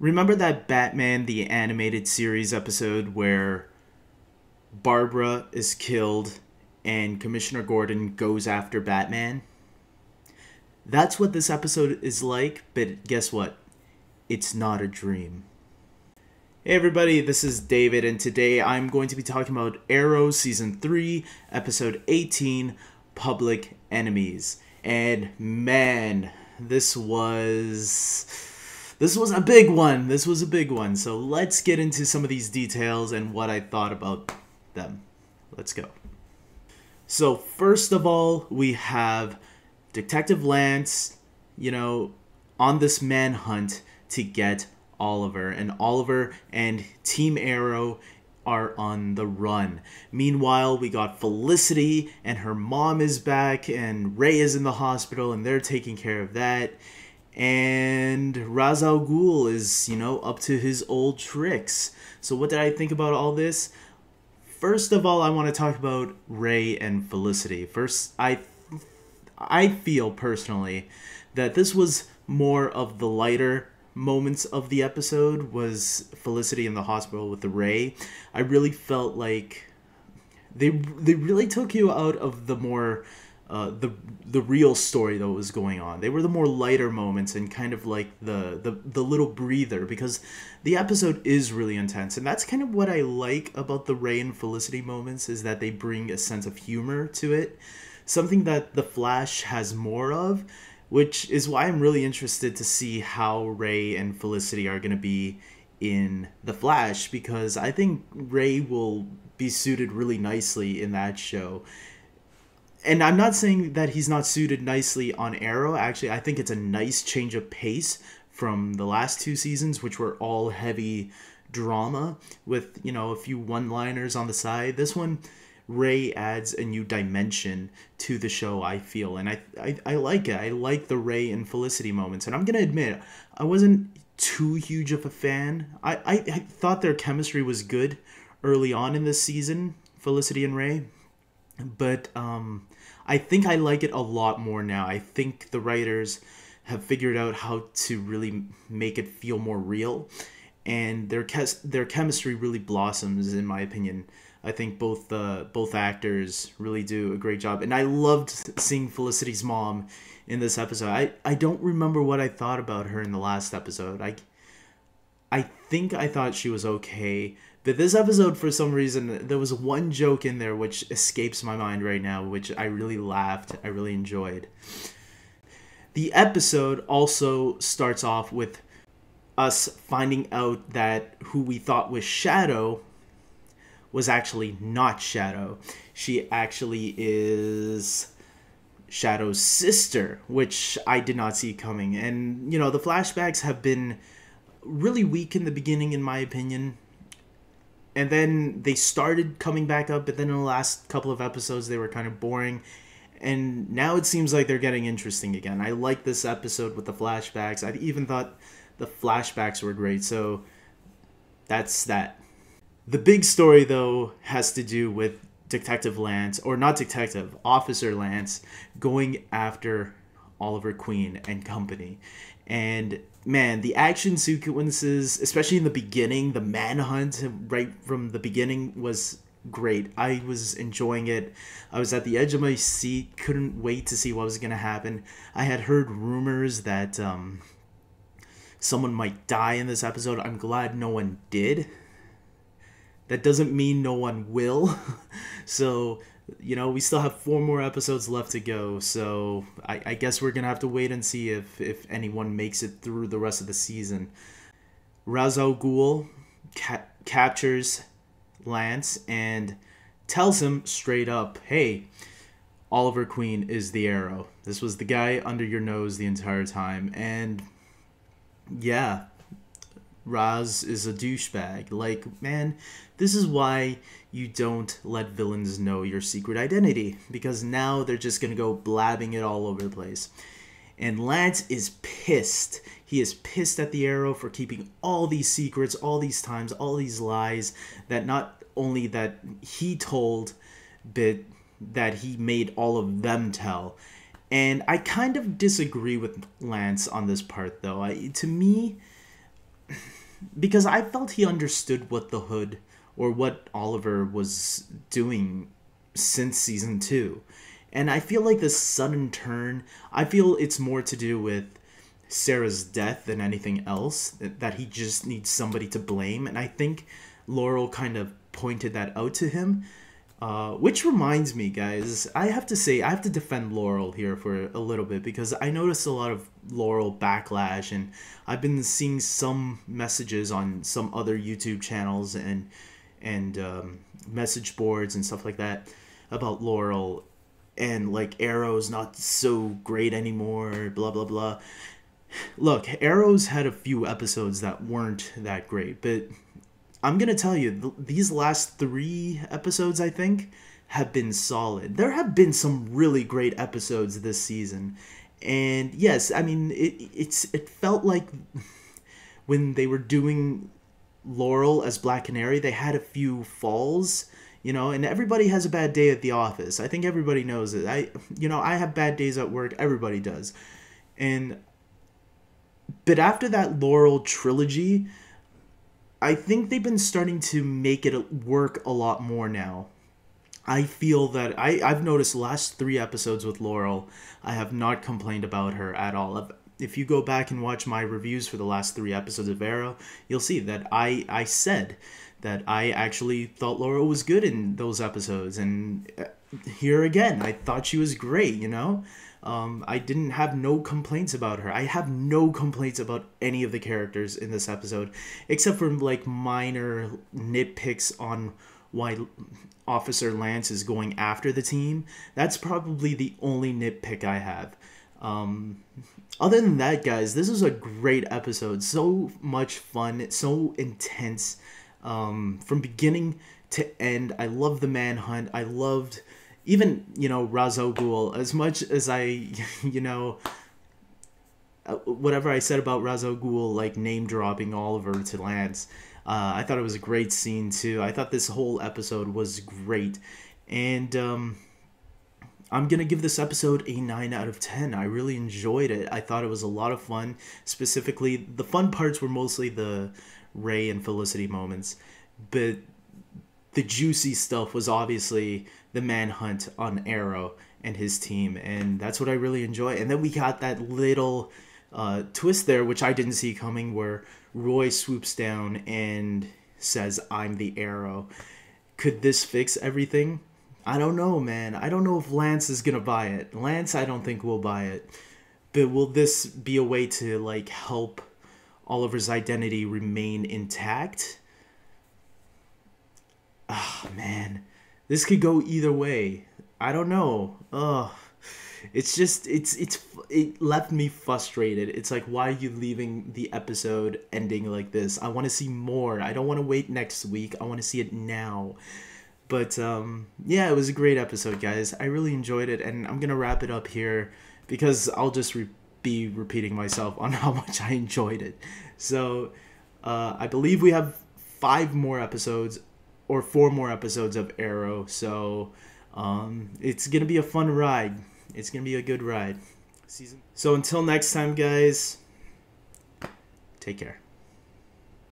Remember that Batman the Animated Series episode where Barbara is killed and Commissioner Gordon goes after Batman? That's what this episode is like, but guess what? It's not a dream. Hey everybody, this is David, and today I'm going to be talking about Arrow Season 3, Episode 18, Public Enemies. And man, this was a big one. This was a big one. So let's get into some of these details and what I thought about them. Let's go. So first of all, we have Detective Lance, on this manhunt to get Oliver. And Oliver and Team Arrow are on the run. Meanwhile, we got Felicity and her mom is back and Ray is in the hospital and they're taking care of that. And Ra's al Ghul is, up to his old tricks. So what did I think about all this? First of all, I want to talk about Ray and Felicity. First, I feel personally that this was more of the lighter moments of the episode was Felicity in the hospital with the Ray. I really felt like they really took you out of the more the real story that was going on. They were the more lighter moments and kind of like the little breather, because the episode is really intense, and that's kind of what I like about the Ray and Felicity moments, is that they bring a sense of humor to it, something that the Flash has more of, which is why I'm really interested to see how Ray and Felicity are going to be in The Flash, because I think Ray will be suited really nicely in that show. And I'm not saying that he's not suited nicely on Arrow. Actually, I think it's a nice change of pace from the last two seasons, which were all heavy drama with, a few one-liners on the side. This one, Ray adds a new dimension to the show, I feel, and I like it. I like the Ray and Felicity moments, and I'm gonna admit, I wasn't too huge of a fan. I thought their chemistry was good early on in this season, Felicity and Ray, but I think I like it a lot more now. I think the writers have figured out how to really make it feel more real, and their chemistry really blossoms, in my opinion. I think both actors really do a great job, and I loved seeing Felicity's mom in this episode. I don't remember what I thought about her in the last episode. I think I thought she was okay, but this episode, for some reason, there was one joke in there which escapes my mind right now, which I really laughed. I really enjoyed. The episode also starts off with us finding out that who we thought was Shadow was actually not Shadow. She actually is Shadow's sister, which I did not see coming. And, the flashbacks have been really weak in the beginning, in my opinion. And then they started coming back up, but then in the last couple of episodes, they were kind of boring. And now it seems like they're getting interesting again. I like this episode with the flashbacks. I even thought the flashbacks were great, so that's that. The big story, though, has to do with Detective Lance, or not Detective, Officer Lance, going after Oliver Queen and company. And, man, the action sequences, especially in the beginning, the manhunt right from the beginning was great. I was enjoying it. I was at the edge of my seat, couldn't wait to see what was going to happen. I had heard rumors that someone might die in this episode. I'm glad no one did. That doesn't mean no one will. So, we still have 4 more episodes left to go. So, I guess we're going to have to wait and see if anyone makes it through the rest of the season. Ra's al Ghul captures Lance and tells him straight up, hey, Oliver Queen is the Arrow. This was the guy under your nose the entire time. And, yeah, Raz is a douchebag. Like, man, this is why you don't let villains know your secret identity, because now they're just gonna go blabbing it all over the place. And Lance is pissed. He is pissed at the Arrow for keeping all these secrets, all these times, all these lies that not only that he told, but that he made all of them tell. And I kind of disagree with Lance on this part, though. To me, because I felt he understood what the Hood or what Oliver was doing since season 2. And I feel like this sudden turn, I feel it's more to do with Sarah's death than anything else, that he just needs somebody to blame. And I think Laurel kind of pointed that out to him. Which reminds me, guys, I have to say, I have to defend Laurel here for a little bit, because I noticed a lot of Laurel backlash, and I've been seeing some messages on some other YouTube channels and message boards and stuff like that about Laurel, and like Arrow's not so great anymore, blah blah blah. Look, Arrow's had a few episodes that weren't that great, but I'm gonna tell you, these last 3 episodes, I think, have been solid. There have been some really great episodes this season, and yes, I mean, it felt like when they were doing Laurel as Black Canary, they had a few falls, you know, and everybody has a bad day at the office. I think everybody knows it. I have bad days at work. Everybody does, but after that Laurel trilogy, I think they've been starting to make it work a lot more now. I feel that I've noticed the last 3 episodes with Laurel, I have not complained about her at all. If you go back and watch my reviews for the last 3 episodes of Arrow, you'll see that I said that I actually thought Laurel was good in those episodes. And here again, I thought she was great, you know? I didn't have no complaints about her. I have no complaints about any of the characters in this episode, except for like minor nitpicks on why Officer Lance is going after the team. That's probably the only nitpick I have. Other than that, guys, this is a great episode. So much fun, so intense, from beginning to end. I love the manhunt. I loved even, Ra's al Ghul. As much as I, whatever I said about Ra's al Ghul, like name dropping Oliver to Lance, I thought it was a great scene too. I thought this whole episode was great, and I'm gonna give this episode a 9 out of 10. I really enjoyed it. I thought it was a lot of fun. Specifically, the fun parts were mostly the Ray and Felicity moments, but the juicy stuff was obviously the manhunt on Arrow and his team, and that's what I really enjoy. And then we got that little twist there, which I didn't see coming, where Roy swoops down and says, "I'm the Arrow." Could this fix everything? I don't know, man. I don't know if Lance is gonna buy it. Lance, I don't think will buy it. But will this be a way to like help Oliver's identity remain intact? Ah, man. This could go either way. I don't know. Ugh. It's just it left me frustrated. It's like, why are you leaving the episode ending like this? I want to see more. I don't want to wait next week. I want to see it now. But yeah, it was a great episode, guys. I really enjoyed it, and I'm gonna wrap it up here because I'll just be repeating myself on how much I enjoyed it. So I believe we have 5 more episodes or 4 more episodes of Arrow. So it's gonna be a fun ride. It's gonna be a good ride. So until next time, guys, take care.